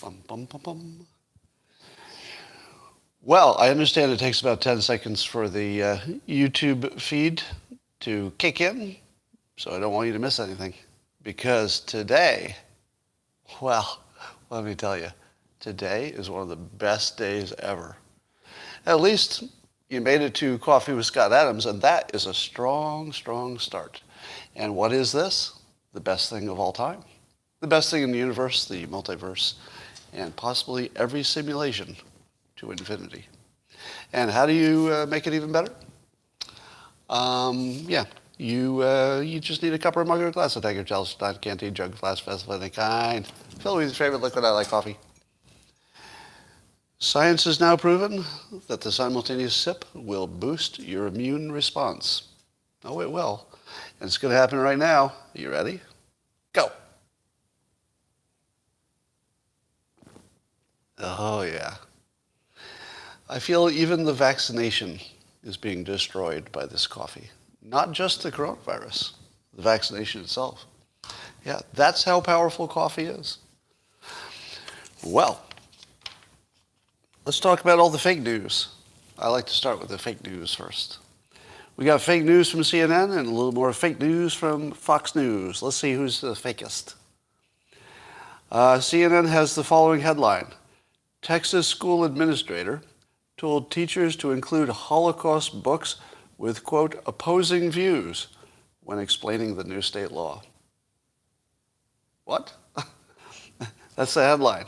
Bum, bum, bum, bum. Well, I understand it takes about 10 seconds for the YouTube feed to kick in, so I don't want you to miss anything. Because today, well, let me tell you, today is one of the best days ever. At least you made it to Coffee with Scott Adams, and that is a strong, strong start. And what is this? The best thing of all time. The best thing in the universe, the multiverse, and possibly every simulation to infinity. And how do you make it even better? You just need a cup or a mug or a glass of Tiger, chalice, stein, canteen, jug, flask, vessel of any kind. Fill with your favorite liquid. I like coffee. Science has now proven that the simultaneous sip will boost your immune response. Oh, it will. And it's going to happen right now. Are you ready? Go. Oh, yeah. I feel even the vaccination is being destroyed by this coffee. Not just the coronavirus, the vaccination itself. Yeah, that's how powerful coffee is. Well, let's talk about all the fake news. I like to start with the fake news first. We got fake news from CNN and a little more fake news from Fox News. Let's see who's the fakest. CNN has the following headline. Texas school administrator told teachers to include Holocaust books with, quote, opposing views when explaining the new state law. What? That's the headline.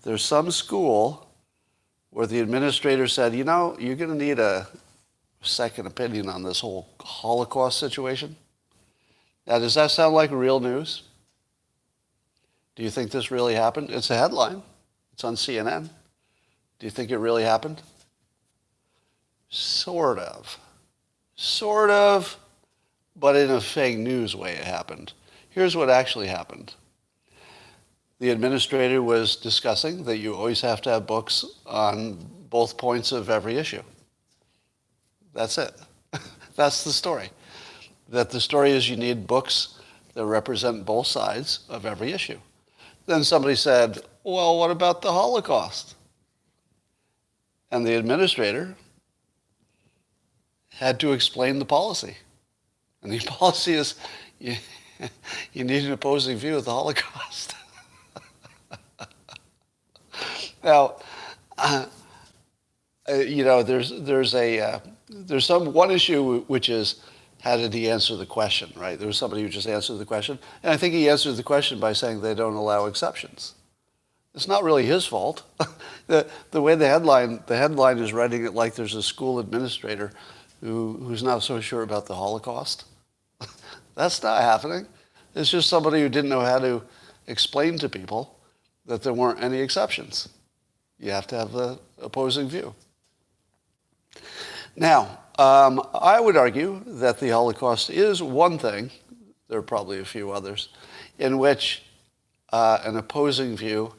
There's some school where the administrator said, you know, you're going to need a second opinion on this whole Holocaust situation. Now, does that sound like real news? Do you think this really happened? It's a headline. It's on CNN. Do you think it really happened? Sort of. Sort of, but in a fake news way it happened. Here's what actually happened. The administrator was discussing that you always have to have books on both points of every issue. That's it. That's the story. That the story is you need books that represent both sides of every issue. Then somebody said, well, what about the Holocaust? And the administrator had to explain the policy. And the policy is you need an opposing view of the Holocaust. Now, there's one issue which is how did he answer the question, right? There was somebody who just answered the question, and I think he answered the question by saying they don't allow exceptions. It's not really his fault. The way the headline is writing it like there's a school administrator who's not so sure about the Holocaust. That's not happening. It's just somebody who didn't know how to explain to people that there weren't any exceptions. You have to have the opposing view. Now, I would argue that the Holocaust is one thing, there are probably a few others, in which an opposing view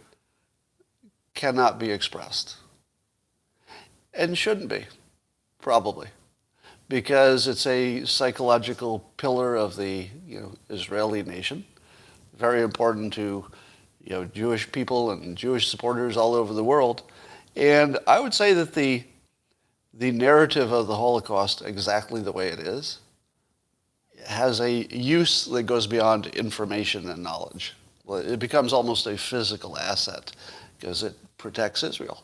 cannot be expressed. And shouldn't be, probably, because it's a psychological pillar of the Israeli nation, very important to Jewish people and Jewish supporters all over the world. And I would say that the narrative of the Holocaust, exactly the way it is, has a use that goes beyond information and knowledge. It becomes almost a physical asset because it protects Israel.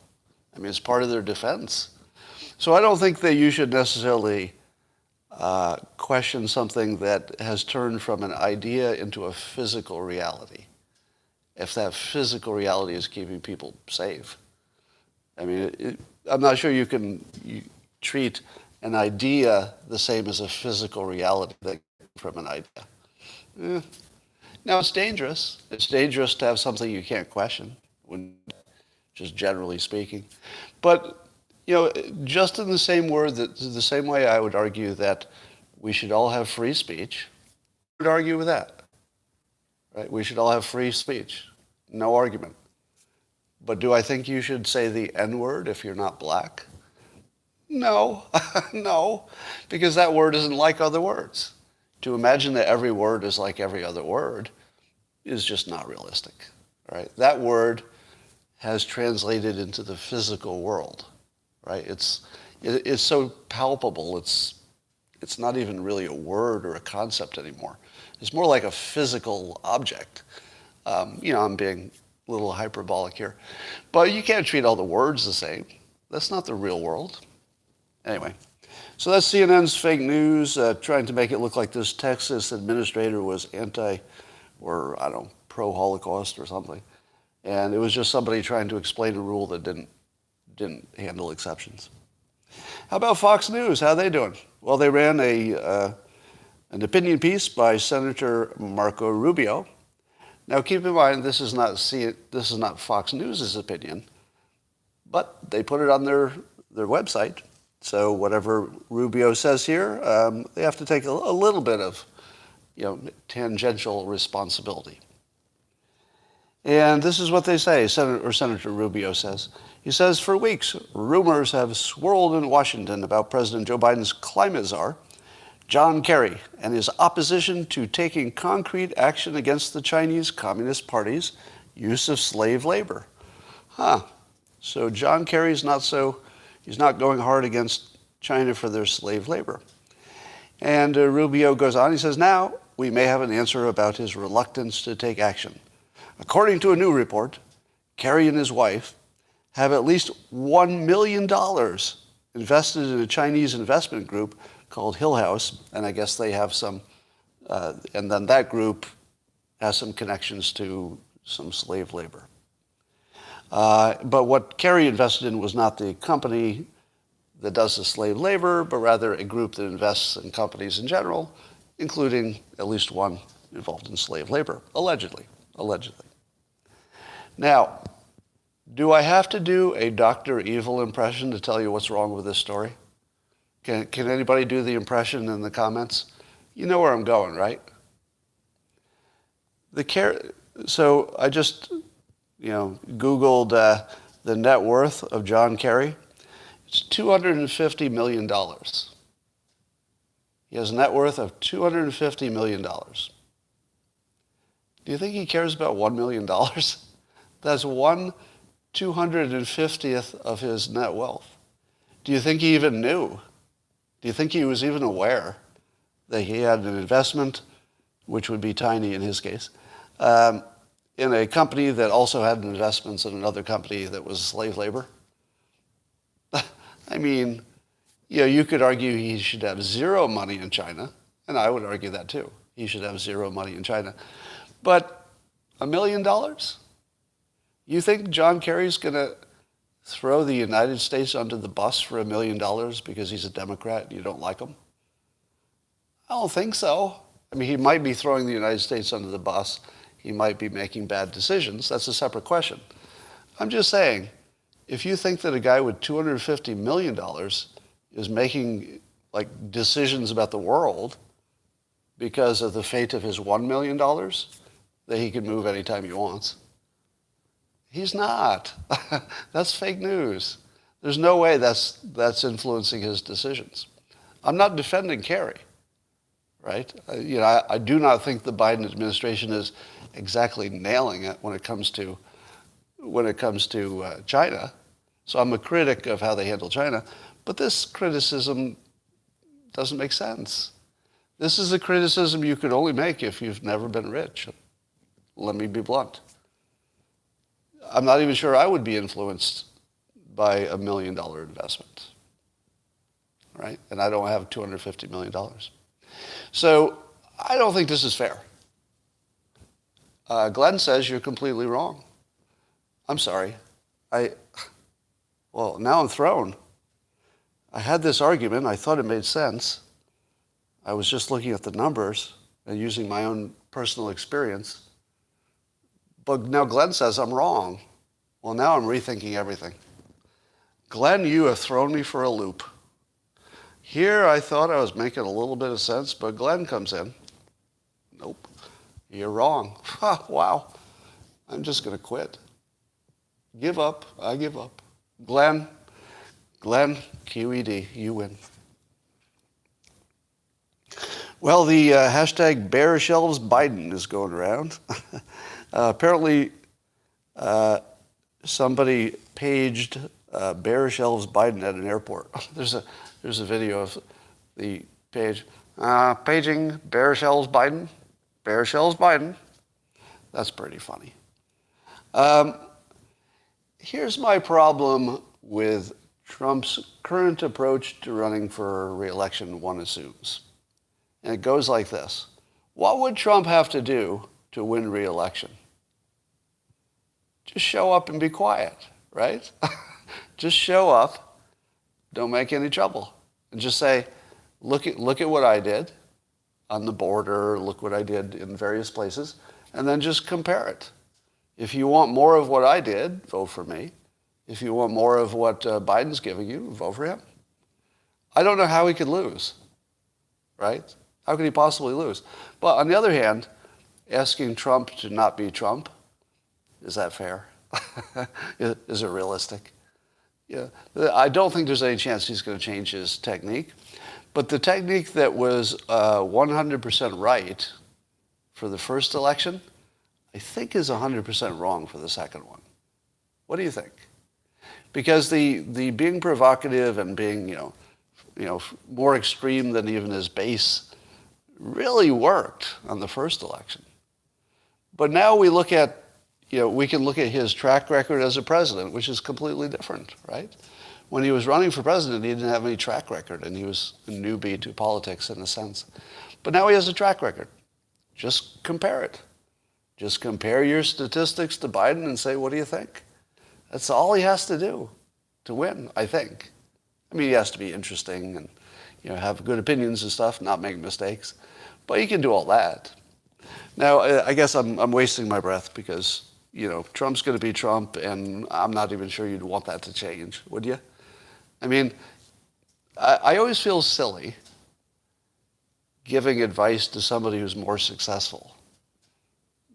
I mean, it's part of their defense. So I don't think that you should necessarily question something that has turned from an idea into a physical reality, if that physical reality is keeping people safe. I mean, I'm not sure you treat an idea the same as a physical reality that came from an idea. Now, it's dangerous. It's dangerous to have something you can't question, just generally speaking. But, just in the same way I would argue that we should all have free speech, I would argue with that. Right? We should all have free speech. No argument. But do I think you should say the N-word if you're not black? No. No. Because that word isn't like other words. To imagine that every word is like every other word is just not realistic. Right? That word has translated into the physical world, right? It's so palpable. It's not even really a word or a concept anymore. It's more like a physical object. I'm being a little hyperbolic here. But you can't treat all the words the same. That's not the real world. Anyway, so that's CNN's fake news, trying to make it look like this Texas administrator was pro-Holocaust or something. And it was just somebody trying to explain a rule that didn't handle exceptions. How about Fox News? How are they doing? Well, they ran an opinion piece by Senator Marco Rubio. Now, keep in mind, this is not Fox News' opinion, but they put it on their website. So whatever Rubio says here, they have to take a little bit of, tangential responsibility. And this is what they say, Senator Rubio says. He says, for weeks, rumors have swirled in Washington about President Joe Biden's climate czar, John Kerry, and his opposition to taking concrete action against the Chinese Communist Party's use of slave labor. So John Kerry's he's not going hard against China for their slave labor. And Rubio goes on, he says, now we may have an answer about his reluctance to take action. According to a new report, Kerry and his wife have at least $1 million invested in a Chinese investment group called Hill House, and I guess they have some, and then that group has some connections to some slave labor. But what Kerry invested in was not the company that does the slave labor, but rather a group that invests in companies in general, including at least one involved in slave labor, allegedly. Now, do I have to do a Dr. Evil impression to tell you what's wrong with this story? Can anybody do the impression in the comments? You know where I'm going, right? So I just, Googled the net worth of John Kerry. It's $250 million. He has a net worth of $250 million. Do you think he cares about $1 million? That's 1/250th of his net wealth. Do you think he even knew? Do you think he was even aware that he had an investment, which would be tiny in his case, in a company that also had investments in another company that was slave labor? I mean, you could argue he should have zero money in China, and I would argue that too. He should have zero money in China. But $1 million? You think John Kerry's going to throw the United States under the bus for $1 million because he's a Democrat and you don't like him? I don't think so. I mean, he might be throwing the United States under the bus. He might be making bad decisions. That's a separate question. I'm just saying, if you think that a guy with $250 million is making decisions about the world because of the fate of his $1 million that he can move anytime he wants, he's not. That's fake news. There's no way that's influencing his decisions. I'm not defending Kerry, right? I do not think the Biden administration is exactly nailing it when it comes to China. So I'm a critic of how they handle China, but this criticism doesn't make sense. This is a criticism you could only make if you've never been rich. Let me be blunt. I'm not even sure I would be influenced by $1 million investment, right? And I don't have $250 million. So I don't think this is fair. Glenn says you're completely wrong. I'm sorry. Well, now I'm thrown. I had this argument. I thought it made sense. I was just looking at the numbers and using my own personal experience. But now Glenn says I'm wrong. Well, now I'm rethinking everything. Glenn, you have thrown me for a loop. Here I thought I was making a little bit of sense, but Glenn comes in. Nope, you're wrong. Wow, I'm just going to quit. Give up, I give up. Glenn, QED, you win. Well, the hashtag bare shelves Biden is going around. Apparently, somebody paged bare shelves Biden at an airport. There's a video of the page paging bare shelves Biden, bare shelves Biden. That's pretty funny. Here's my problem with Trump's current approach to running for re-election, one assumes. And it goes like this. What would Trump have to do to win re-election? Just show up and be quiet, right? Just show up, don't make any trouble, and just say, look at what I did on the border, look what I did in various places, and then just compare it. If you want more of what I did, vote for me. If you want more of what Biden's giving you, vote for him. I don't know how he could lose, right? How could he possibly lose? But on the other hand, asking Trump to not be Trump, is that fair? Is it realistic? Yeah. I don't think there's any chance he's going to change his technique. But the technique that was 100% right for the first election, I think is 100% wrong for the second one. What do you think? Because the being provocative and being, you know, more extreme than even his base really worked on the first election. But now we look at, we can look at his track record as a president, which is completely different, right? When he was running for president, he didn't have any track record, and he was a newbie to politics in a sense. But now he has a track record. Just compare it. Just compare your statistics to Biden and say, what do you think? That's all he has to do to win, I think. I mean, he has to be interesting and have good opinions and stuff, not make mistakes. But he can do all that. Now, I guess I'm wasting my breath because, Trump's going to be Trump, and I'm not even sure you'd want that to change, would you? I mean, I always feel silly giving advice to somebody who's more successful.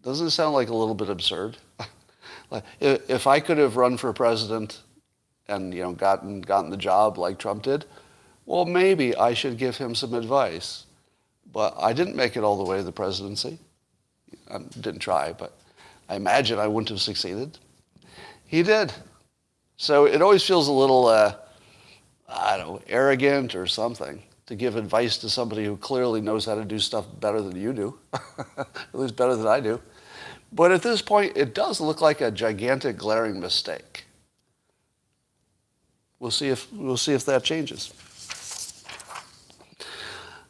Doesn't it sound like a little bit absurd? Like, if I could have run for president and gotten the job like Trump did, well, maybe I should give him some advice. But I didn't make it all the way to the presidency. I didn't try, but I imagine I wouldn't have succeeded. He did. So it always feels a little, arrogant or something to give advice to somebody who clearly knows how to do stuff better than you do, at least better than I do. But at this point, it does look like a gigantic, glaring mistake. We'll see if that changes.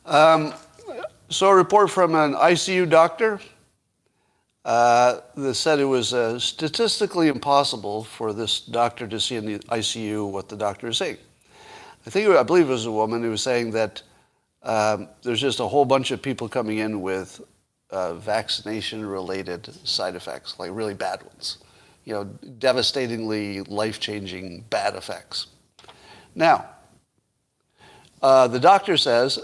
So a report from an ICU doctor that said it was statistically impossible for this doctor to see in the ICU what the doctor is saying. I believe it was a woman who was saying that there's just a whole bunch of people coming in with vaccination-related side effects, like really bad ones, devastatingly life-changing bad effects. Now, the doctor says,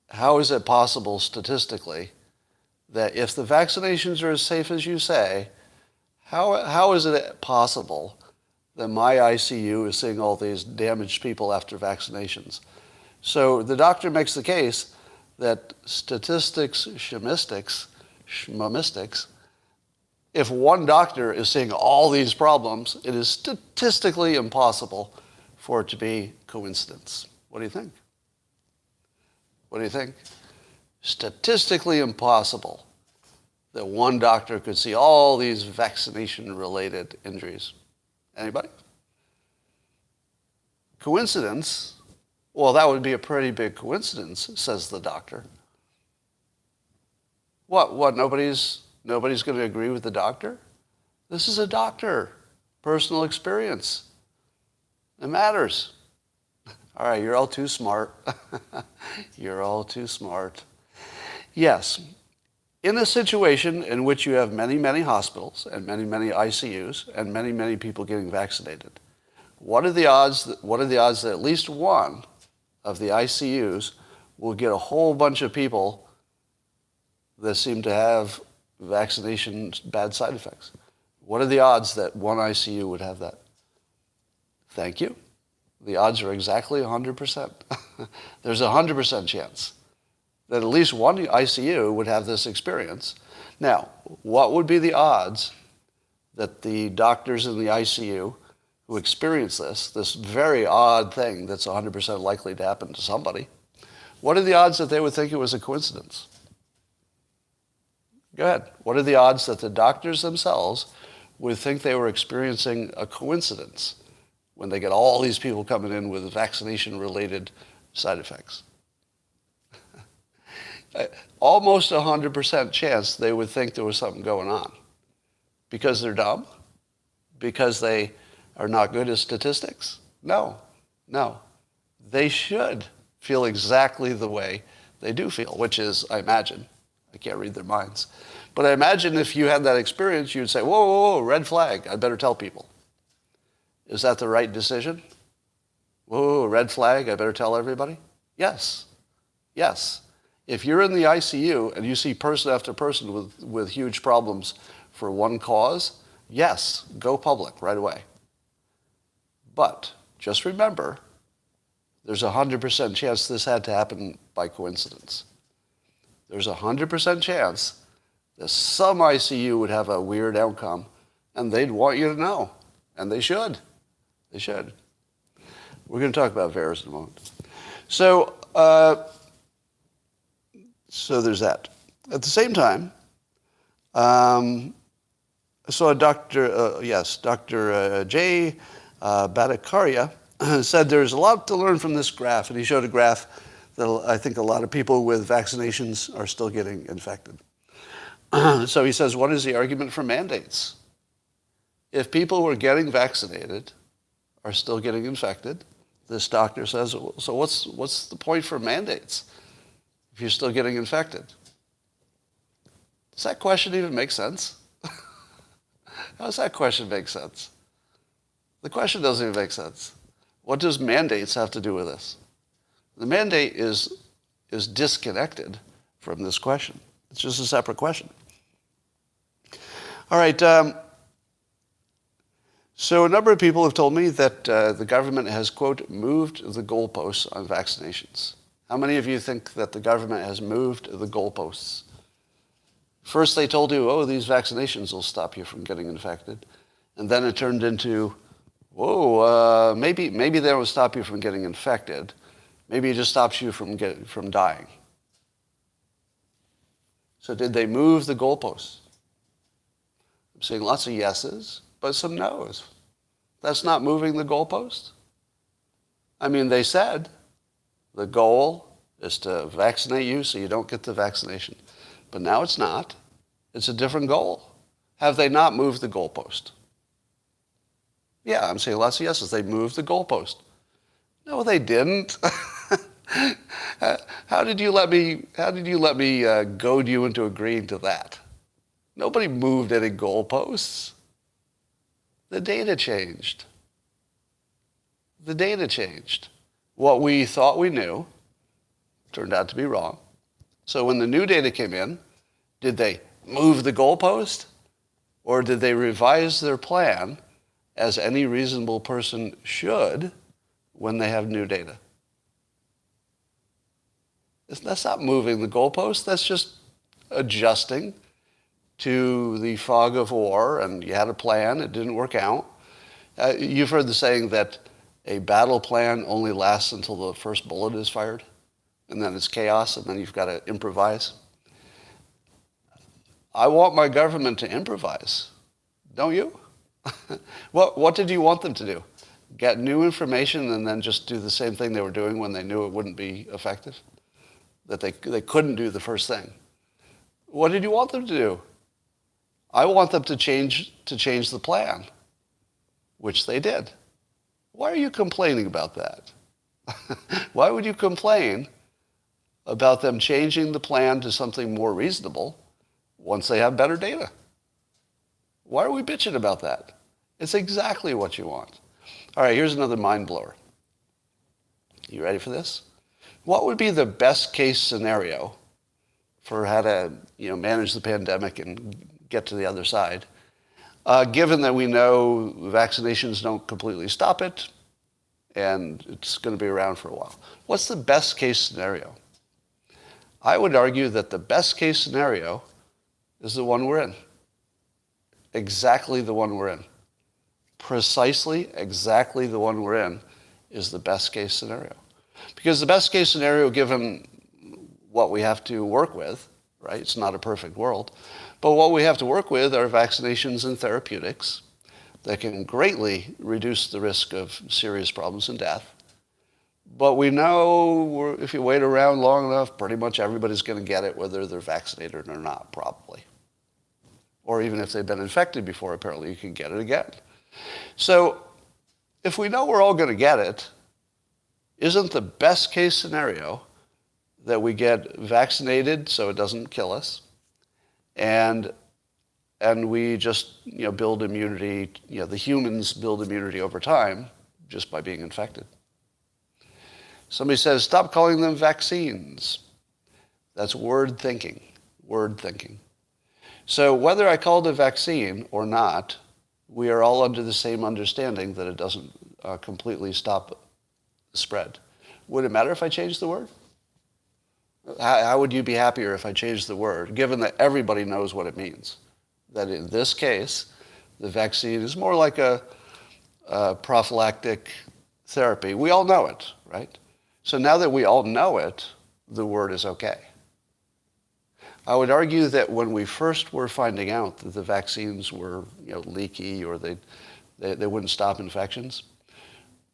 how is it possible statistically that if the vaccinations are as safe as you say, how is it possible that my ICU is seeing all these damaged people after vaccinations? So the doctor makes the case that statistics, schmamistics, if one doctor is seeing all these problems, it is statistically impossible for it to be coincidence. What do you think? What do you think? Statistically impossible that one doctor could see all these vaccination-related injuries. Anybody? Coincidence? Well, that would be a pretty big coincidence, says the doctor. What? Nobody's going to agree with the doctor? This is a doctor. Personal experience. It matters. All right, you're all too smart. You're all too smart. Yes, in a situation in which you have many, many hospitals and many, many ICUs and many, many people getting vaccinated, what are the odds that at least one of the ICUs will get a whole bunch of people that seem to have vaccination bad side effects? What are the odds that one ICU would have that? Thank you. The odds are exactly 100%. There's a 100% chance that at least one ICU would have this experience. Now, what would be the odds that the doctors in the ICU who experience this very odd thing that's 100% likely to happen to somebody, what are the odds that they would think it was a coincidence? Go ahead. What are the odds that the doctors themselves would think they were experiencing a coincidence when they get all these people coming in with vaccination-related side effects? Almost 100% chance they would think there was something going on. Because they're dumb? Because they are not good at statistics? No. They should feel exactly the way they do feel, which is, I imagine, I can't read their minds, but I imagine if you had that experience, you'd say, whoa, red flag, I better tell people. Is that the right decision? Whoa, red flag, I better tell everybody? Yes. If you're in the ICU and you see person after person with huge problems for one cause, yes, go public right away. But just remember, there's a 100% chance this had to happen by coincidence. There's a 100% chance that some ICU would have a weird outcome, and they'd want you to know, and they should. They should. We're going to talk about VAERS in a moment. So there's that. At the same time, I saw Dr. Jay Bhattacharya said there's a lot to learn from this graph, and he showed a graph that I think a lot of people with vaccinations are still getting infected. So he says, what is the argument for mandates? If people who are getting vaccinated are still getting infected, this doctor says, so what's the point for mandates if you're still getting infected? Does that question even make sense? How does that question make sense? The question doesn't even make sense. What does mandates have to do with this? The mandate is disconnected from this question. It's just a separate question. All right. So a number of people have told me that the government has, quote, moved the goalposts on vaccinations. How many of you think that the government has moved the goalposts? First they told you, oh, these vaccinations will stop you from getting infected. And then it turned into, whoa, maybe they don't stop you from getting infected. Maybe it just stops you from dying. So did they move the goalposts? I'm seeing lots of yeses, but some no's. That's not moving the goalpost. I mean, they said the goal is to vaccinate you so you don't get the vaccination. But now it's not. It's a different goal. Have they not moved the goalpost? Yeah, I'm seeing lots of yeses. They moved the goalpost. No, they didn't. How did you let me goad you into agreeing to that? Nobody moved any goalposts. The data changed. The data changed. What we thought we knew turned out to be wrong. So when the new data came in, did they move the goalpost? Or did they revise their plan as any reasonable person should when they have new data? That's not moving the goalpost. That's just adjusting to the fog of war, and you had a plan, it didn't work out. You've heard the saying that a battle plan only lasts until the first bullet is fired, and then it's chaos, and then you've got to improvise. I want my government to improvise. Don't you? What did you want them to do? Get new information and then just do the same thing they were doing when they knew it wouldn't be effective? That they couldn't do the first thing. What did you want them to do? I want them to change the plan, which they did. Why are you complaining about that? Why would you complain about them changing the plan to something more reasonable once they have better data? Why are we bitching about that? It's exactly what you want. All right, here's another mind blower. You ready for this? What would be the best case scenario for how to manage the pandemic and get to the other side, given that we know vaccinations don't completely stop it and it's going to be around for a while? What's the best case scenario? I would argue that the best case scenario is the one we're in. exactly the one we're in, precisely exactly the one we're in, is the best case scenario. Because the best case scenario, given what we have to work with, right? It's not a perfect world. But what we have to work with are vaccinations and therapeutics that can greatly reduce the risk of serious problems and death. But we know if you wait around long enough, pretty much everybody's going to get it, whether they're vaccinated or not, probably. Or even if they've been infected before, apparently you can get it again. So if we know we're all going to get it, isn't the best case scenario that we get vaccinated so it doesn't kill us, and we just build immunity, the humans build immunity over time just by being infected? Somebody says, stop calling them vaccines. That's word thinking. So whether I call it a vaccine or not, we are all under the same understanding that it doesn't completely stop the spread. Would it matter if I changed the word? How would you be happier if I changed the word, given that everybody knows what it means? That in this case, the vaccine is more like a prophylactic therapy. We all know it, right? So now that we all know it, the word is okay. I would argue that when we first were finding out that the vaccines were leaky or they wouldn't stop infections,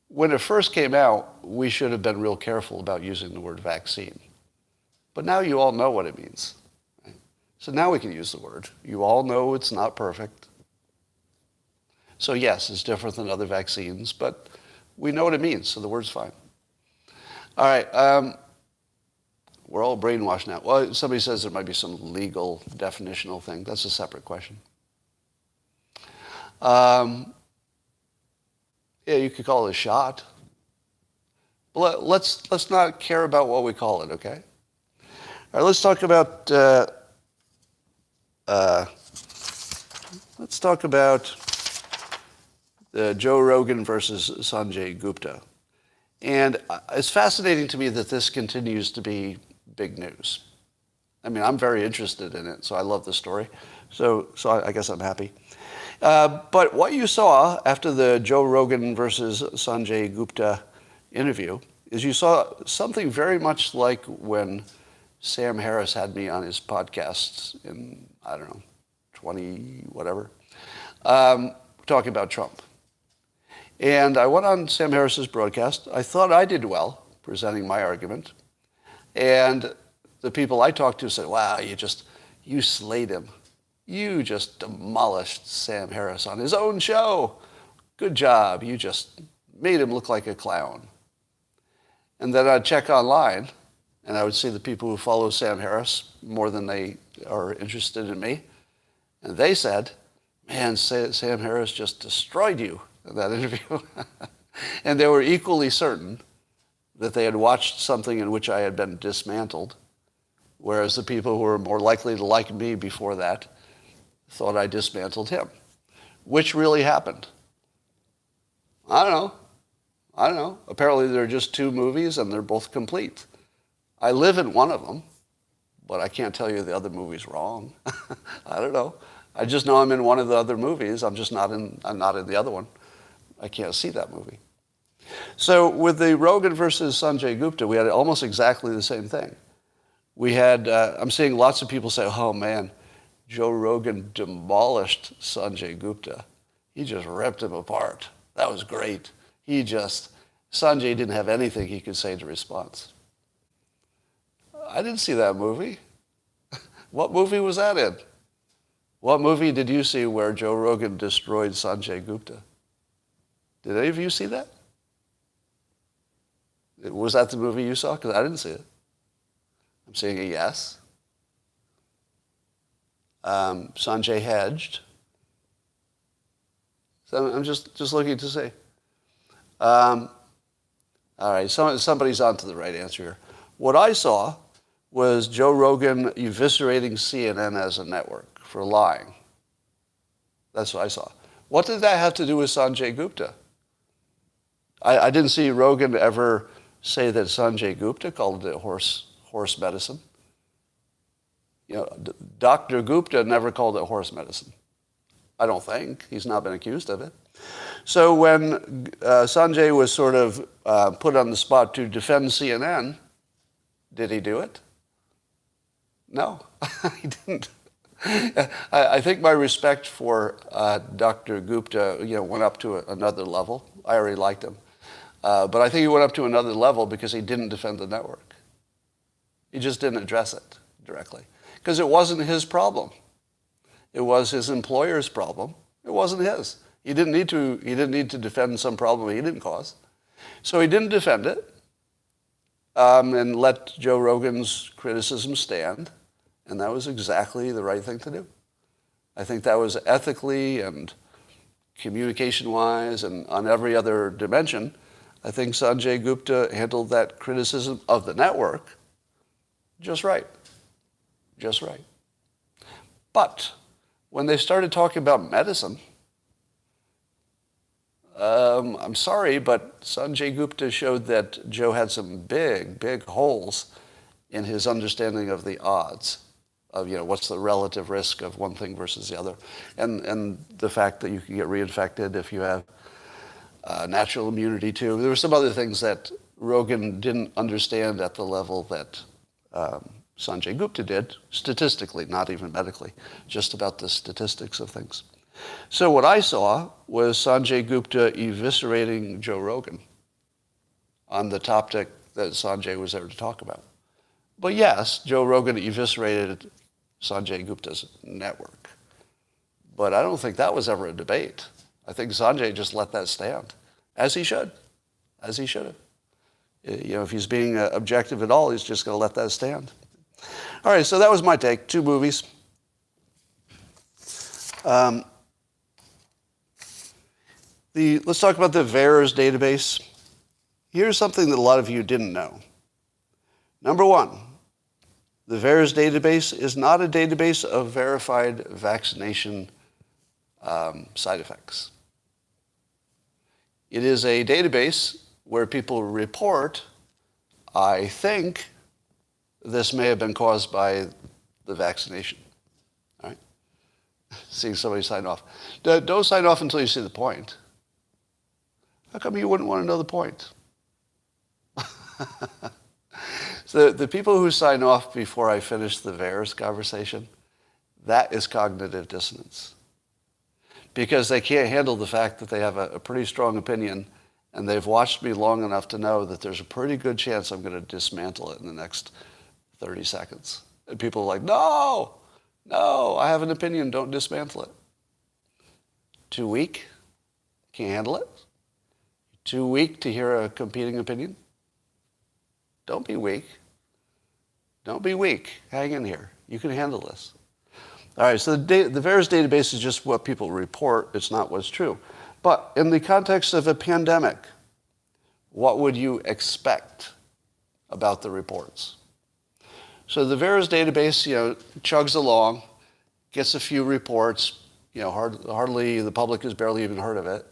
when it first came out, we should have been real careful about using the word vaccine. But now you all know what it means. Right? So now we can use the word. You all know it's not perfect. So yes, it's different than other vaccines, but we know what it means, so the word's fine. All right, we're all brainwashed now. Well, somebody says there might be some legal definitional thing. That's a separate question. Yeah, you could call it a shot. But let's not care about what we call it, okay? All right, let's talk about Joe Rogan versus Sanjay Gupta. And it's fascinating to me that this continues to be big news. I mean, I'm very interested in it, so I love the story. So I guess I'm happy. But what you saw after the Joe Rogan versus Sanjay Gupta interview is you saw something very much like when Sam Harris had me on his podcasts in, 20 whatever, talking about Trump. And I went on Sam Harris's broadcast. I thought I did well presenting my argument. And the people I talked to said, wow, you slayed him. You just demolished Sam Harris on his own show. Good job. You just made him look like a clown. And then I'd check online, and I would see the people who follow Sam Harris more than they are interested in me. And they said, man, Sam Harris just destroyed you in that interview. And they were equally certain that they had watched something in which I had been dismantled, whereas the people who were more likely to like me before that thought I dismantled him. Which really happened? I don't know. Apparently there are just two movies and they're both complete. I live in one of them, but I can't tell you the other movie's wrong. I don't know. I just know I'm in one of the other movies. I'm not in the other one. I can't see that movie. So with the Rogan versus Sanjay Gupta, we had almost exactly the same thing. We had, I'm seeing lots of people say, oh man, Joe Rogan demolished Sanjay Gupta. He just ripped him apart. That was great. Sanjay didn't have anything he could say to response. I didn't see that movie. What movie was that in? What movie did you see where Joe Rogan destroyed Sanjay Gupta? Did any of you see that? Was that the movie you saw? Because I didn't see it. I'm saying a yes. Sanjay hedged. So I'm just looking to see. All right, somebody's on to the right answer here. What I saw was Joe Rogan eviscerating CNN as a network for lying. That's what I saw. What did that have to do with Sanjay Gupta? I didn't see Rogan ever say that Sanjay Gupta called it horse medicine. Dr. Gupta never called it horse medicine. I don't think. He's not been accused of it. So when Sanjay was sort of put on the spot to defend CNN, did he do it? No, he didn't. I think my respect for Dr. Gupta, went up to another level. I already liked him. But I think he went up to another level because he didn't defend the network. He just didn't address it directly. Because it wasn't his problem. It was his employer's problem. It wasn't his. He didn't need to defend some problem he didn't cause. So he didn't defend it and let Joe Rogan's criticism stand. And that was exactly the right thing to do. I think that was ethically and communication-wise and on every other dimension. I think Sanjay Gupta handled that criticism of the network just right. Just right. But when they started talking about medicine, I'm sorry, but Sanjay Gupta showed that Joe had some big, big holes in his understanding of the odds of, what's the relative risk of one thing versus the other, and the fact that you can get reinfected if you have natural immunity too. There were some other things that Rogan didn't understand at the level that Sanjay Gupta did, statistically, not even medically, just about the statistics of things. So what I saw was Sanjay Gupta eviscerating Joe Rogan on the topic that Sanjay was there to talk about. But yes, Joe Rogan eviscerated Sanjay Gupta's network. But I don't think that was ever a debate. I think Sanjay just let that stand, as he should, as he should have. If he's being objective at all, he's just going to let that stand. All right, so that was my take. 2 movies. Let's talk about the VAERS database. Here's something that a lot of you didn't know. Number 1, the VAERS database is not a database of verified vaccination side effects. It is a database where people report, I think this may have been caused by the vaccination. All right? Seeing somebody sign off. Don't sign off until you see the point. How come you wouldn't want to know the point? So the people who sign off before I finish the VAERS conversation, that is cognitive dissonance. Because they can't handle the fact that they have a pretty strong opinion, and they've watched me long enough to know that there's a pretty good chance I'm going to dismantle it in the next 30 seconds. And people are like, no, I have an opinion, don't dismantle it. Too weak? Can't handle it? Too weak to hear a competing opinion? Don't be weak. Don't be weak. Hang in here. You can handle this. All right, so the VAERS database is just what people report. It's not what's true. But in the context of a pandemic, what would you expect about the reports? So the VAERS database, chugs along, gets a few reports. Hardly, the public has barely even heard of it.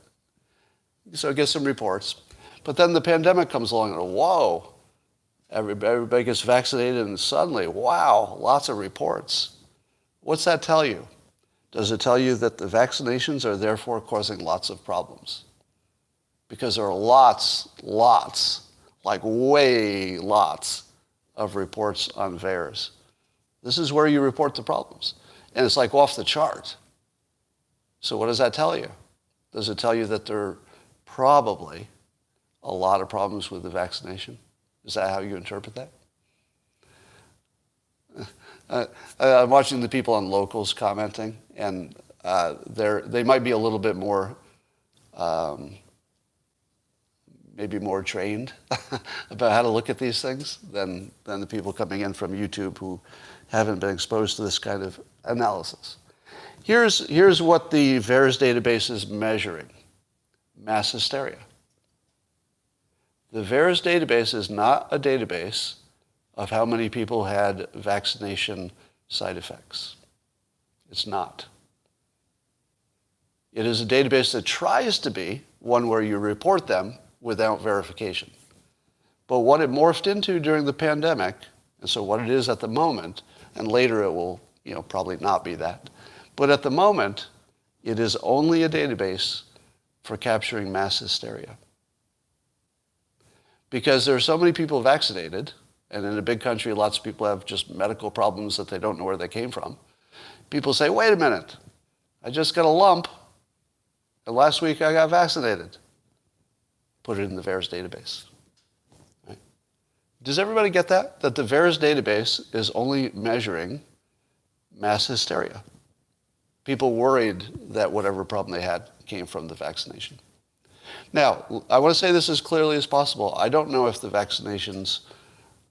So it gets some reports. But then the pandemic comes along and whoa, everybody gets vaccinated and suddenly, wow, lots of reports. What's that tell you? Does it tell you that the vaccinations are therefore causing lots of problems? Because there are lots, like way lots of reports on VAERS. This is where you report the problems. And it's like off the chart. So what does that tell you? Does it tell you that there are probably a lot of problems with the vaccination? Is that how you interpret that? I'm watching the people on Locals commenting, and they might be a little bit more, maybe more trained about how to look at these things than the people coming in from YouTube who haven't been exposed to this kind of analysis. Here's what the VAERS database is measuring: mass hysteria. The VAERS database is not a database of how many people had vaccination side effects. It's not. It is a database that tries to be one where you report them without verification. But what it morphed into during the pandemic, and so what it is at the moment, and later it will probably not be that, but at the moment, It is only a database for capturing mass hysteria. Because there are so many people vaccinated, and in a big country, lots of people have just medical problems that they don't know where they came from. People say, wait a minute, I just got a lump, and last week I got vaccinated. Put it in the VAERS database. Right? Does everybody get that? That the VAERS database is only measuring mass hysteria. People worried that whatever problem they had came from the vaccination. Now, I want to say this as clearly as possible. I don't know if the vaccinations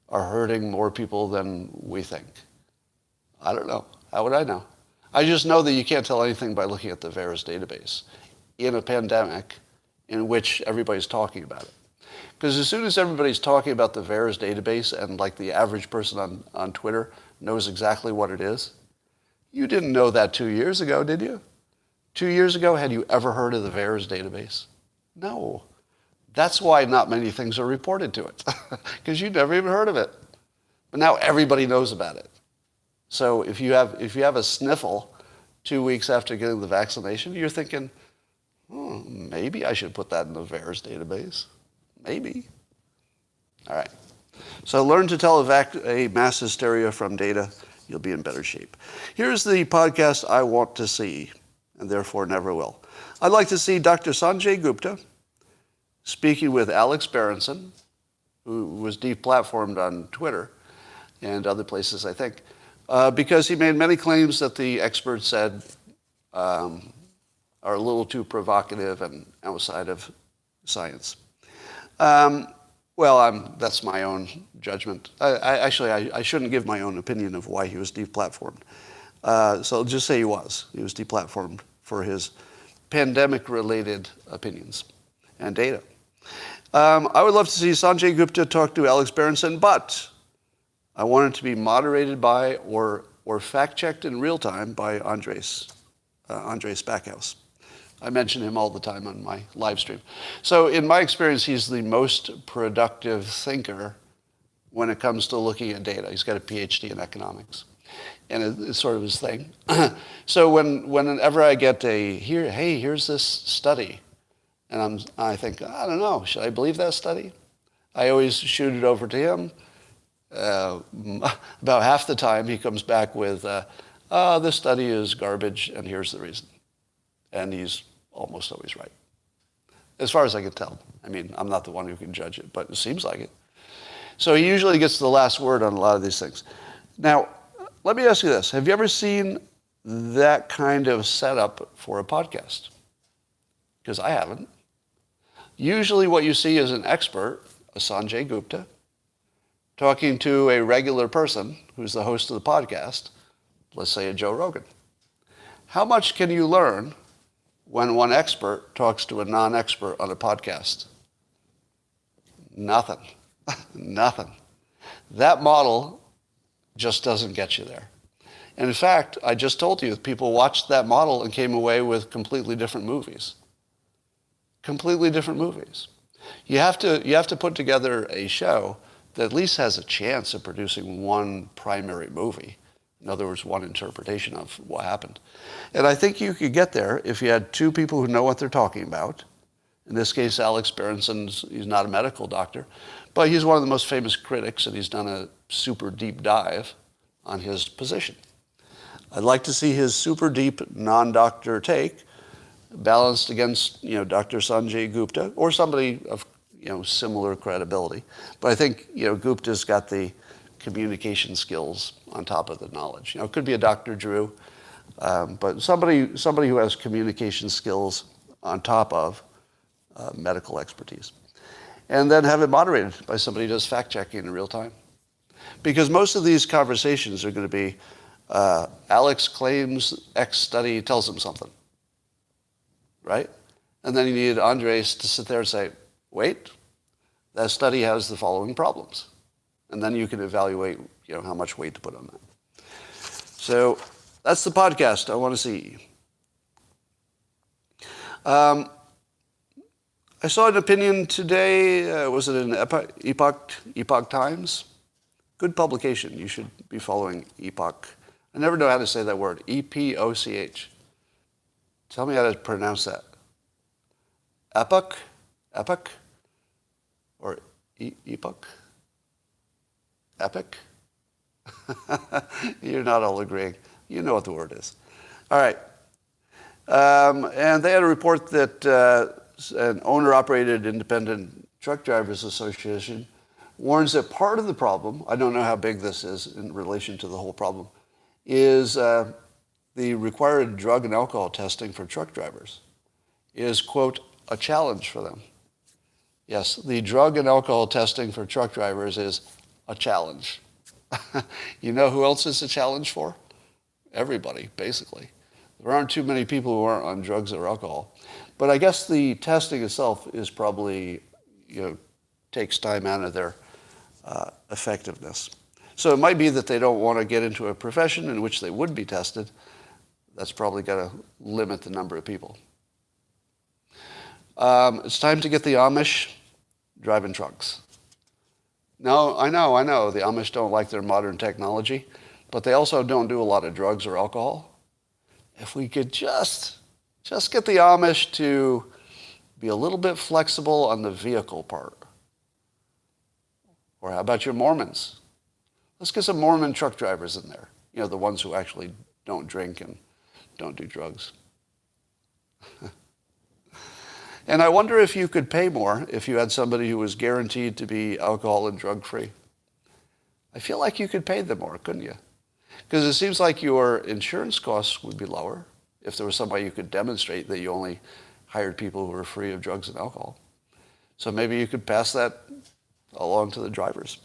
are hurting more people than we think. I don't know. How would I know? I just know that you can't tell anything by looking at the VAERS database in a pandemic in which everybody's talking about it. Because as soon as everybody's talking about the VAERS database and like the average person on Twitter knows exactly what it is, you didn't know that 2 years ago, did you? 2 years ago, had you ever heard of the VAERS database? No. That's why not many things are reported to it, because you never even heard of it. But now everybody knows about it. So if you have a sniffle 2 weeks after getting the vaccination, you're thinking, maybe I should put that in the VAERS database. Maybe. All right. So learn to tell a mass hysteria from data. You'll be in better shape. Here's the podcast I want to see, and therefore never will. I'd like to see Dr. Sanjay Gupta speaking with Alex Berenson, who was deplatformed on Twitter and other places, I think, because he made many claims that the experts said are a little too provocative and outside of science. That's my own judgment. I shouldn't give my own opinion of why he was deplatformed. So I'll just say he was. He was deplatformed for his pandemic-related opinions and data. I would love to see Sanjay Gupta talk to Alex Berenson, but I want it to be moderated by or fact-checked in real time by Andres Backhouse. I mention him all the time on my live stream. So in my experience, he's the most productive thinker when it comes to looking at data. He's got a PhD in economics, and it's sort of his thing. So whenever I get here's this study, and I think, I don't know, should I believe that study? I always shoot it over to him. About half the time, he comes back with, this study is garbage, and here's the reason. And he's almost always right, as far as I can tell. I mean, I'm not the one who can judge it, but it seems like it. So he usually gets the last word on a lot of these things. Now, let me ask you this. Have you ever seen that kind of setup for a podcast? Because I haven't. Usually what you see is an expert, a Sanjay Gupta, talking to a regular person who's the host of the podcast, let's say a Joe Rogan. How much can you learn when one expert talks to a non-expert on a podcast? Nothing. Nothing. That model just doesn't get you there. And in fact, I just told you, people watched that model and came away with completely different movies. Completely different movies. You have to put together a show that at least has a chance of producing one primary movie. In other words, one interpretation of what happened. And I think you could get there if you had two people who know what they're talking about. In this case, Alex Berenson, he's not a medical doctor, but he's one of the most famous critics, and he's done a super deep dive on his position. I'd like to see his super deep non-doctor take balanced against, Dr. Sanjay Gupta or somebody of, similar credibility. But I think, Gupta's got the communication skills on top of the knowledge. It could be a Dr. Drew, but somebody who has communication skills on top of medical expertise. And then have it moderated by somebody who does fact-checking in real time. Because most of these conversations are going to be, Alex claims X study tells him something, right? And then you need Andres to sit there and say, wait, that study has the following problems. And then you can evaluate, how much weight to put on that. So that's the podcast I want to see. I saw an opinion today. Was it in Epoch Times? Good publication. You should be following Epoch. I never know how to say that word. EPOCH. Tell me how to pronounce that. Epoch? Epoch? Or epoch? Epic? You're not all agreeing. You know what the word is. All right. And they had a report that an owner-operated independent truck drivers association warns that part of the problem, I don't know how big this is in relation to the whole problem, is the required drug and alcohol testing for truck drivers is, quote, a challenge for them. Yes, the drug and alcohol testing for truck drivers is a challenge. You know who else it's a challenge for? Everybody, basically. There aren't too many people who aren't on drugs or alcohol. But I guess the testing itself is probably, takes time out of their effectiveness. So it might be that they don't want to get into a profession in which they would be tested. That's probably going to limit the number of people. It's time to get the Amish driving trucks. No, I know. The Amish don't like their modern technology, but they also don't do a lot of drugs or alcohol. If we could just get the Amish to be a little bit flexible on the vehicle part. Or how about your Mormons? Let's get some Mormon truck drivers in there. The ones who actually don't drink and don't do drugs. And I wonder if you could pay more if you had somebody who was guaranteed to be alcohol and drug-free. I feel like you could pay them more, couldn't you? Because it seems like your insurance costs would be lower if there was somebody you could demonstrate that you only hired people who were free of drugs and alcohol. So maybe you could pass that along to the drivers.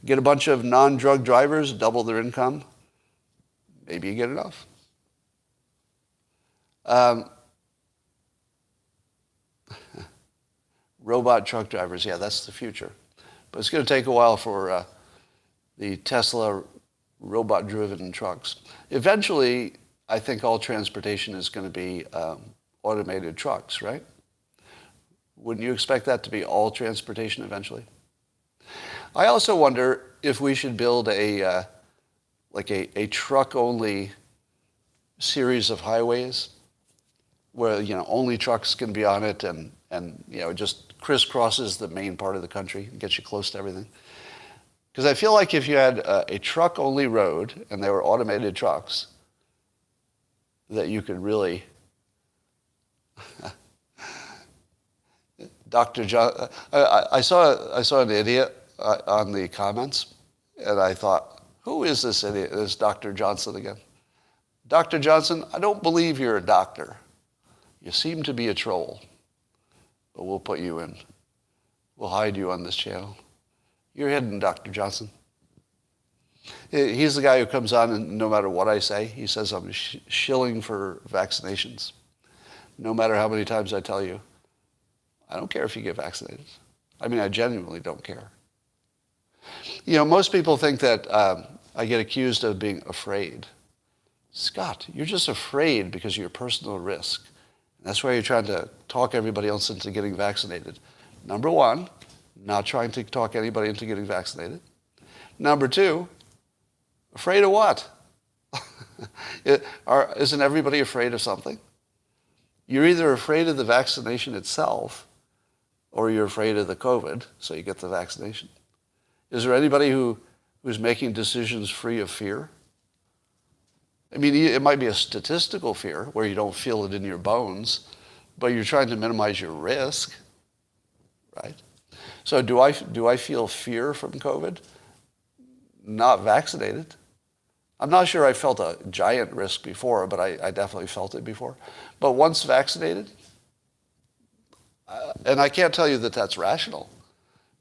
Get a bunch of non-drug drivers, double their income. Maybe you get enough. Robot truck drivers, yeah, that's the future. But it's going to take a while for the Tesla robot-driven trucks. Eventually, I think all transportation is going to be automated trucks, right? Wouldn't you expect that to be all transportation eventually? I also wonder if we should build a truck-only series of highways where only trucks can be on it and it just crisscrosses the main part of the country and gets you close to everything. Because I feel like if you had a truck-only road and they were automated trucks, that you could really... Dr. John... I saw an idiot on the comments, and I thought, who is this idiot? It's Dr. Johnson again. Dr. Johnson, I don't believe you're a doctor. You seem to be a troll. But we'll put you in. We'll hide you on this channel. You're hidden, Dr. Johnson. He's the guy who comes on and no matter what I say, he says I'm shilling for vaccinations. No matter how many times I tell you, I don't care if you get vaccinated. I mean, I genuinely don't care. Most people think that I get accused of being afraid. Scott, you're just afraid because of your personal risk. That's why you're trying to talk everybody else into getting vaccinated. Number one, not trying to talk anybody into getting vaccinated. Number two, afraid of what? Isn't everybody afraid of something? You're either afraid of the vaccination itself or you're afraid of the COVID, so you get the vaccination. Is there anybody who's making decisions free of fear? I mean, it might be a statistical fear where you don't feel it in your bones, but you're trying to minimize your risk, right? So do I feel fear from COVID? Not vaccinated. I'm not sure I felt a giant risk before, but I definitely felt it before. But once vaccinated, and I can't tell you that that's rational,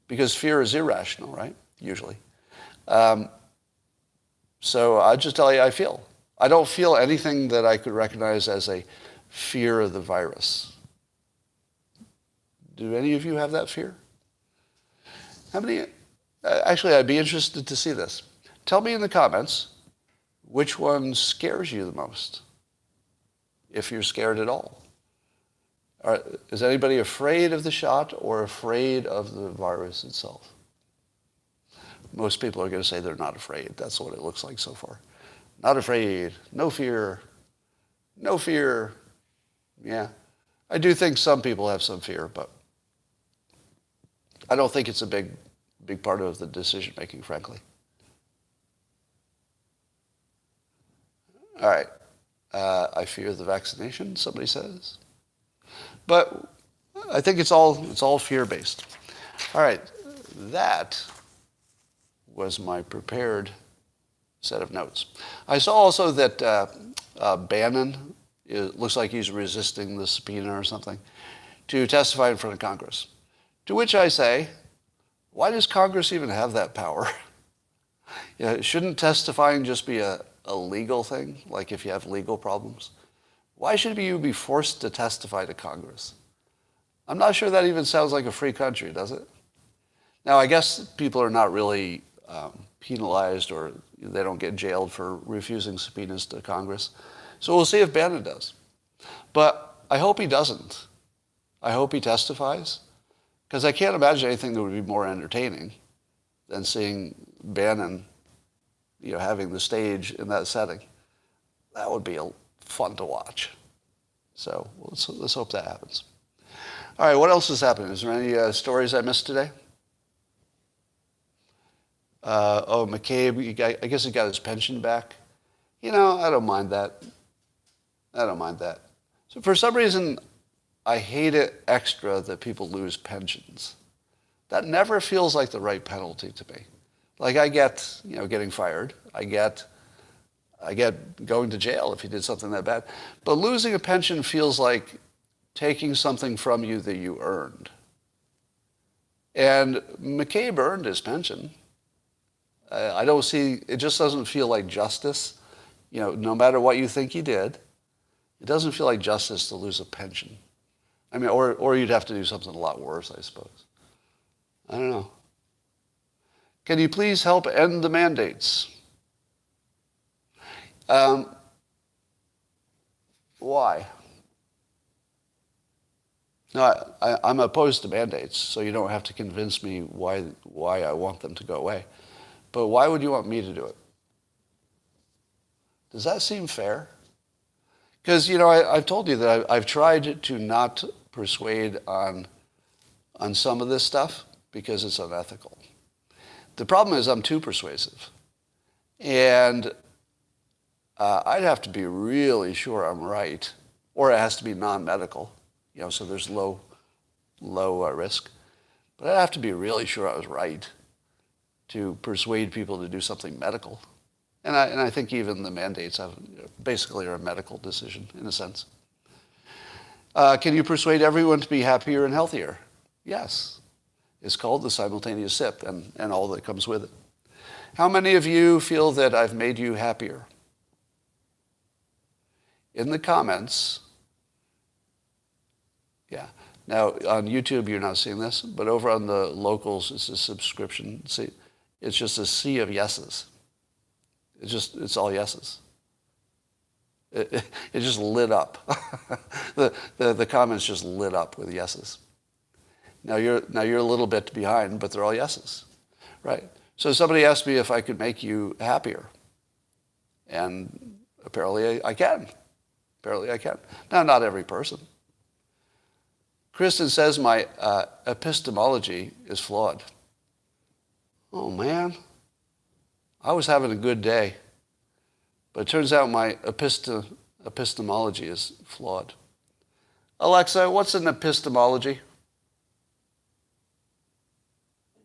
because fear is irrational, right? Usually. So I'll just tell you how I feel. I don't feel anything that I could recognize as a fear of the virus. Do any of you have that fear? How many? Actually, I'd be interested to see this. Tell me in the comments which one scares you the most, if you're scared at all. Is anybody afraid of the shot or afraid of the virus itself? Most people are going to say they're not afraid. That's what it looks like so far. Not afraid, no fear, Yeah. I do think some people have some fear, but I don't think it's a big part of the decision making, frankly. All right. I fear the vaccination, somebody says. But I think it's all fear-based. All right. That was my prepared set of notes. I saw also that Bannon looks like he's resisting the subpoena or something to testify in front of Congress. To which I say, why does Congress even have that power? Shouldn't testifying just be a legal thing, like if you have legal problems? Why should you be forced to testify to Congress? I'm not sure that even sounds like a free country, does it? Now, I guess people are not really penalized or they don't get jailed for refusing subpoenas to Congress. So we'll see if Bannon does. But I hope he doesn't. I hope he testifies, because I can't imagine anything that would be more entertaining than seeing Bannon, having the stage in that setting. That would be fun to watch. So let's hope that happens. All right, what else is happening? Is there any stories I missed today? McCabe, I guess he got his pension back. I don't mind that. So for some reason, I hate it extra that people lose pensions. That never feels like the right penalty to me. Like I get, getting fired. I get going to jail if you did something that bad. But losing a pension feels like taking something from you that you earned. And McCabe earned his pension. It just doesn't feel like justice. No matter what you think he did, it doesn't feel like justice to lose a pension. I mean, or you'd have to do something a lot worse, I suppose. I don't know. Can you please help end the mandates? Why? No, I'm opposed to mandates, so you don't have to convince me why I want them to go away. But why would you want me to do it? Does that seem fair? Because, I've told you that I've tried to not persuade on some of this stuff because it's unethical. The problem is I'm too persuasive. And I'd have to be really sure I'm right, or it has to be non-medical, so there's low risk. But I'd have to be really sure I was right to persuade people to do something medical. And I think even the mandates basically are a medical decision in a sense. Can you persuade everyone to be happier and healthier? Yes. It's called the simultaneous SIP and all that comes with it. How many of you feel that I've made you happier? In the comments, yeah. Now, on YouTube, you're not seeing this, but over on the locals, it's a subscription. See, it's just a sea of yeses. It's all yeses. It just lit up. the comments just lit up with yeses. Now you're a little bit behind, but they're all yeses, right? So somebody asked me if I could make you happier, and apparently I can. Apparently I can. Now, not every person. Kristen says my epistemology is flawed. Oh man, I was having a good day, but it turns out my epistemology is flawed. Alexa, what's an epistemology?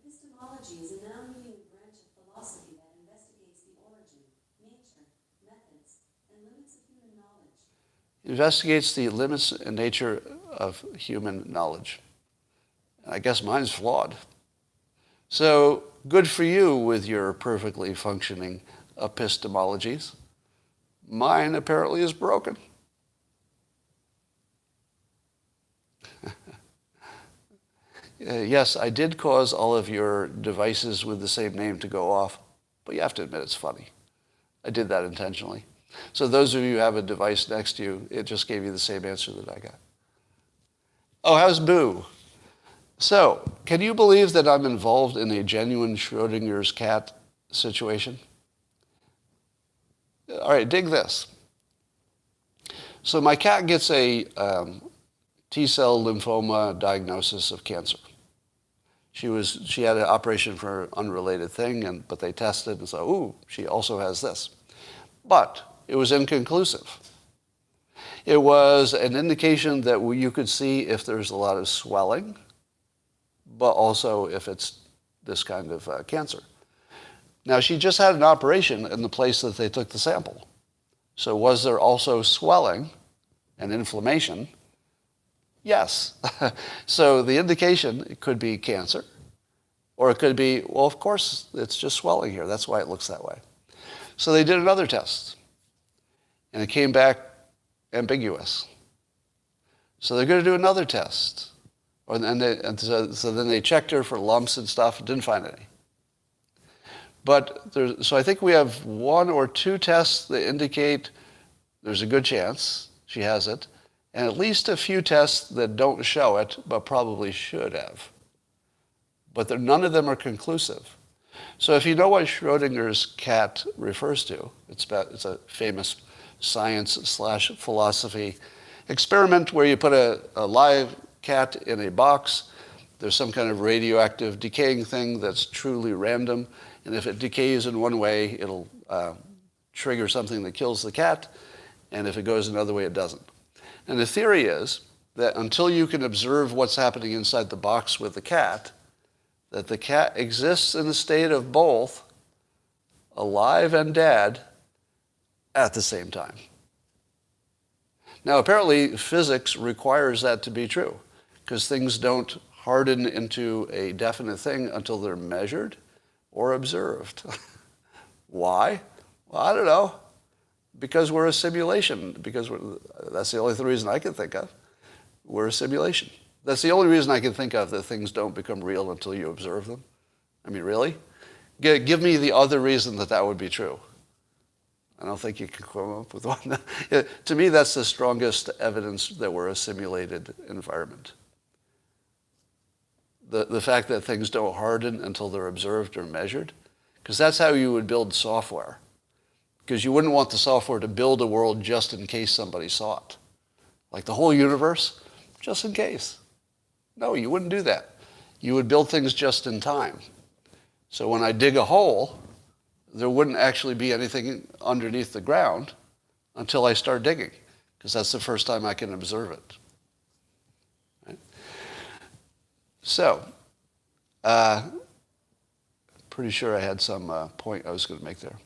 Epistemology is a now-meaning branch of philosophy that investigates the origin, nature, methods, and limits of human knowledge. Investigates the limits and nature of human knowledge. I guess mine's flawed. So good for you with your perfectly functioning epistemologies. Mine apparently is broken. Yes, I did cause all of your devices with the same name to go off, but you have to admit it's funny. I did that intentionally. So those of you who have a device next to you, it just gave you the same answer that I got. Oh, how's Boo? So, can you believe that I'm involved in a genuine Schrodinger's cat situation? All right, dig this. So my cat gets a T-cell lymphoma diagnosis of cancer. She had an operation for an unrelated thing, but they tested and said, ooh, she also has this. But it was inconclusive. It was an indication that you could see if there's a lot of swelling, but also if it's this kind of cancer. Now, she just had an operation in the place that they took the sample. So was there also swelling and inflammation? Yes. So the indication, it could be cancer, or it could be, well, of course, it's just swelling here. That's why it looks that way. So they did another test, and it came back ambiguous. So they're going to do another test. So then they checked her for lumps and stuff and didn't find any. So I think we have 1 or 2 tests that indicate there's a good chance she has it, and at least a few tests that don't show it, but probably should have. But none of them are conclusive. So if you know what Schrodinger's cat refers to, it's a famous science/philosophy experiment where you put a live cat in a box. There's some kind of radioactive decaying thing that's truly random. And if it decays in one way, it'll trigger something that kills the cat. And if it goes another way, it doesn't. And the theory is that until you can observe what's happening inside the box with the cat, that the cat exists in a state of both alive and dead at the same time. Now, apparently, physics requires that to be true, because things don't harden into a definite thing until they're measured or observed. Why? Well, I don't know. Because we're a simulation. That's the only reason I can think of. We're a simulation. That's the only reason I can think of that things don't become real until you observe them. I mean, really? Give me the other reason that would be true. I don't think you can come up with one. To me, that's the strongest evidence that we're a simulated environment. The fact that things don't harden until they're observed or measured, because that's how you would build software. Because you wouldn't want the software to build a world just in case somebody saw it. Like the whole universe, just in case. No, you wouldn't do that. You would build things just in time. So when I dig a hole, there wouldn't actually be anything underneath the ground until I start digging, because that's the first time I can observe it. Right? So, pretty sure I had some point I was going to make there.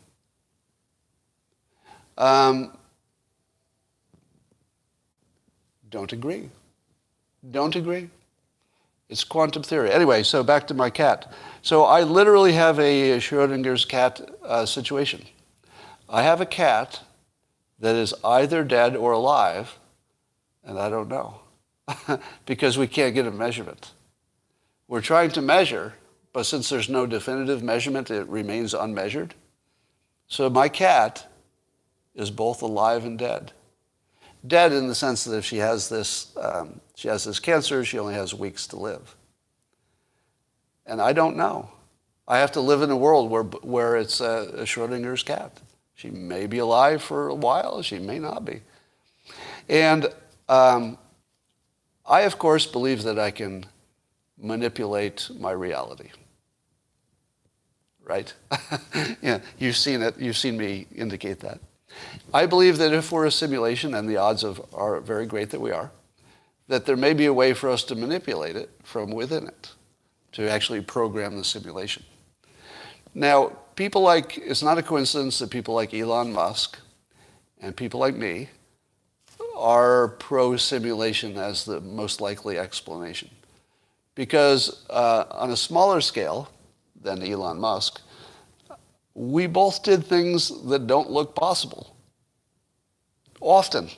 Don't agree. Don't agree. It's quantum theory. Anyway, so back to my cat. So I literally have a Schrodinger's cat situation. I have a cat that is either dead or alive, and I don't know, because we can't get a measurement. We're trying to measure, but since there's no definitive measurement, it remains unmeasured. So my cat is both alive and dead. Dead in the sense that if she has this cancer, she only has weeks to live. And I don't know. I have to live in a world where it's a Schrodinger's cat. She may be alive for a while, she may not be. And I, of course, believe that I can manipulate my reality. Right? Yeah, you've seen it. You've seen me indicate that. I believe that if we're a simulation, and the odds are very great that we are, that there may be a way for us to manipulate it from within it, to actually program the simulation. Now, it's not a coincidence that people like Elon Musk and people like me are pro-simulation as the most likely explanation. Because on a smaller scale than Elon Musk, we both did things that don't look possible. Often.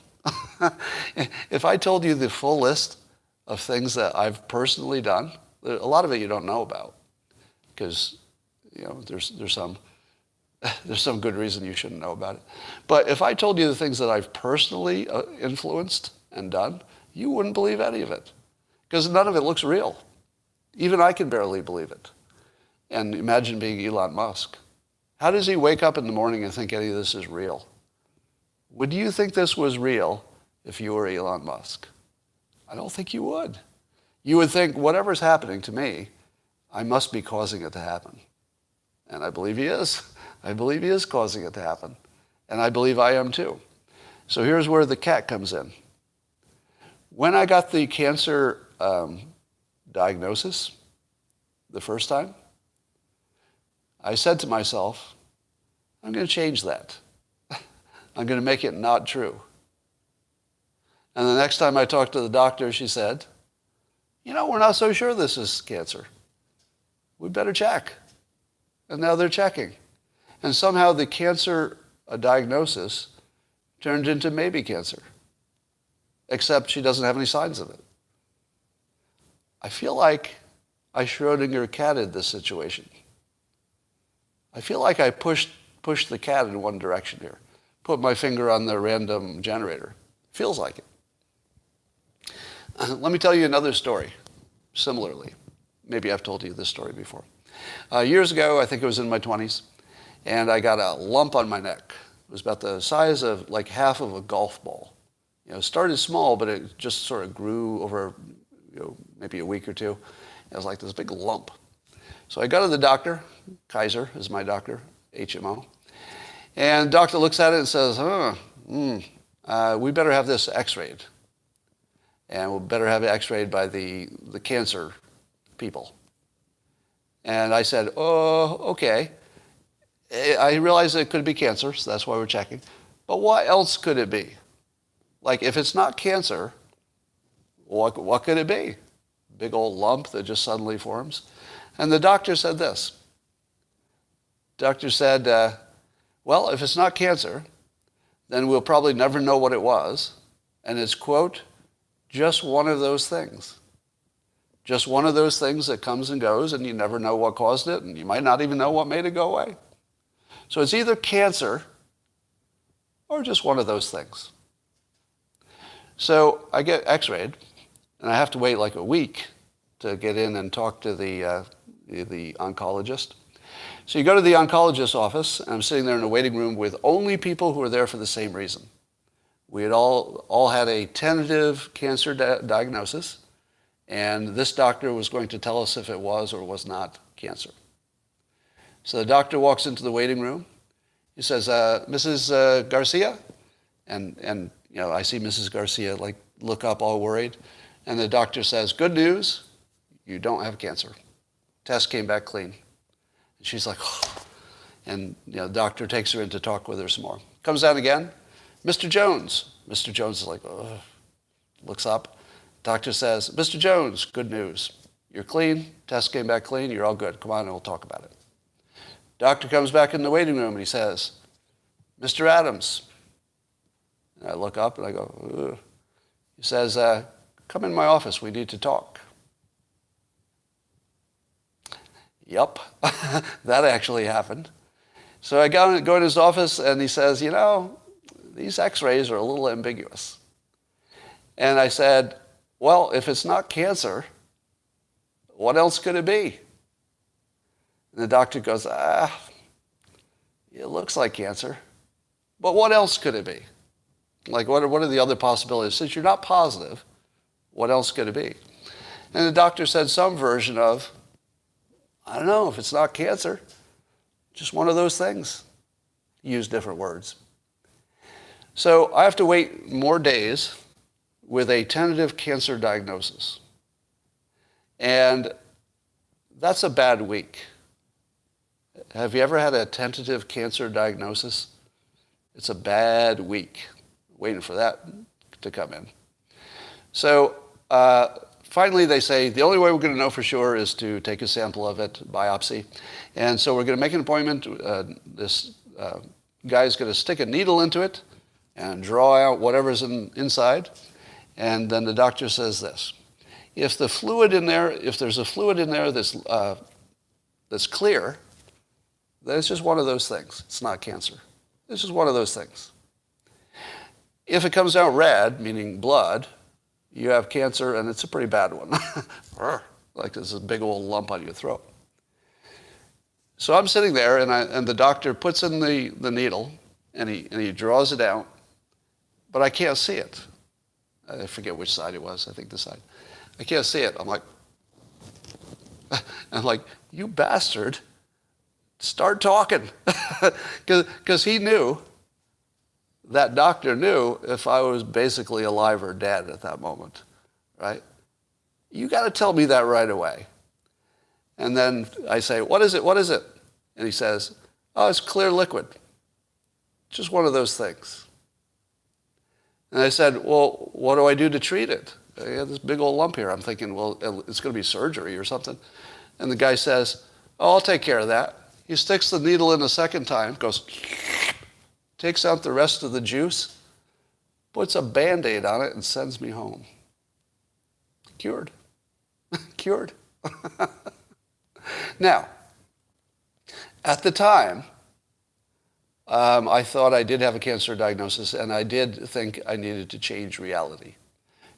If I told you the full list of things that I've personally done, a lot of it you don't know about, because there's some good reason you shouldn't know about it. But if I told you the things that I've personally influenced and done, you wouldn't believe any of it, because none of it looks real. Even I can barely believe it. And imagine being Elon Musk. How does he wake up in the morning and think any of this is real? Would you think this was real if you were Elon Musk? I don't think you would. You would think, whatever's happening to me, I must be causing it to happen. And I believe he is. I believe he is causing it to happen. And I believe I am too. So here's where the cat comes in. When I got the cancer diagnosis the first time, I said to myself, I'm going to change that. I'm going to make it not true. And the next time I talked to the doctor, she said, we're not so sure this is cancer. We better check. And now they're checking. And somehow the cancer diagnosis turned into maybe cancer. Except she doesn't have any signs of it. I feel like I Schrodinger catted this situation. I feel like I pushed the cat in one direction here. Put my finger on the random generator. Feels like it. Let me tell you another story, similarly. Maybe I've told you this story before. Years ago, I think it was in my 20s, and I got a lump on my neck. It was about the size of like half of a golf ball. It started small, but it just sort of grew over maybe a week or two. It was like this big lump. So I go to the doctor. Kaiser is my doctor, HMO. And the doctor looks at it and says, we better have this x-rayed. And we'll better have it x-rayed by the cancer people. And I said, okay. I realized it could be cancer, so that's why we're checking. But what else could it be? Like, if it's not cancer, what could it be? Big old lump that just suddenly forms? And the doctor said this. Doctor said, well, if it's not cancer, then we'll probably never know what it was. And it's, quote, just one of those things. Just one of those things that comes and goes, and you never know what caused it, and you might not even know what made it go away. So it's either cancer or just one of those things. So I get x-rayed, and I have to wait like a week to get in and talk to the oncologist. So you go to the oncologist's office, and I'm sitting there in a waiting room with only people who are there for the same reason. We had all had a tentative cancer diagnosis, and this doctor was going to tell us if it was or was not cancer. So the doctor walks into the waiting room. He says, Mrs. Garcia? And I see Mrs. Garcia look up all worried. And the doctor says, good news, you don't have cancer. Test came back clean. And she's like, oh. And the doctor takes her in to talk with her some more. Comes down again, Mr. Jones. Mr. Jones is like, ugh. Looks up. Doctor says, Mr. Jones, good news. You're clean. Test came back clean. You're all good. Come on and we'll talk about it. Doctor comes back in the waiting room and he says, Mr. Adams. And I look up and I go, ugh. He says, come in my office. We need to talk. Yup, that actually happened. So I go in his office and he says, these x-rays are a little ambiguous. And I said, well, if it's not cancer, what else could it be? And the doctor goes, it looks like cancer. But what else could it be? Like, what are the other possibilities? Since you're not positive, what else could it be? And the doctor said some version of, I don't know, if it's not cancer, just one of those things. Use different words. So I have to wait more days with a tentative cancer diagnosis. And that's a bad week. Have you ever had a tentative cancer diagnosis? It's a bad week, waiting for that to come in. So finally they say, the only way we're going to know for sure is to take a sample of it, biopsy. And so we're going to make an appointment. This guy's going to stick a needle into it and draw out whatever's inside. And then the doctor says this. If there's a fluid in there that's clear, then it's just one of those things. It's not cancer. It's just one of those things. If it comes out red, meaning blood, you have cancer, and it's a pretty bad one. Like there's a big old lump on your throat. So I'm sitting there, and the doctor puts in the needle, and he draws it out, but I can't see it. I forget which side it was. I think the side. I can't see it. I'm like, you bastard, start talking. Because he knew, that doctor knew if I was basically alive or dead at that moment, right? You got to tell me that right away. And then I say, what is it? What is it? And he says, oh, it's clear liquid. Just one of those things. And I said, well, what do I do to treat it? I have this big old lump here. I'm thinking, well, it's going to be surgery or something. And the guy says, oh, I'll take care of that. He sticks the needle in a second time, goes, takes out the rest of the juice, puts a Band-Aid on it, and sends me home. Cured. Cured. Now, at the time, I thought I did have a cancer diagnosis, and I did think I needed to change reality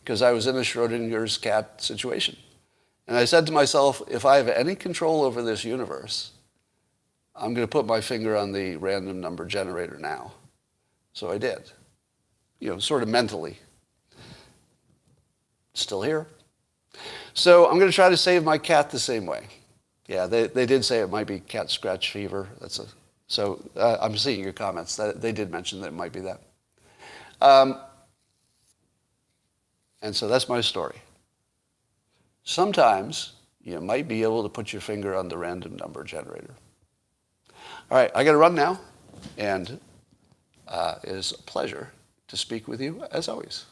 because I was in a Schrodinger's cat situation. And I said to myself, if I have any control over this universe, I'm going to put my finger on the random number generator now. So I did, sort of mentally. Still here. So I'm going to try to save my cat the same way. Yeah, they did say it might be cat scratch fever. So I'm seeing your comments. They did mention that it might be that. And so that's my story. Sometimes you might be able to put your finger on the random number generator. All right, I got to run now. And it is a pleasure to speak with you as always.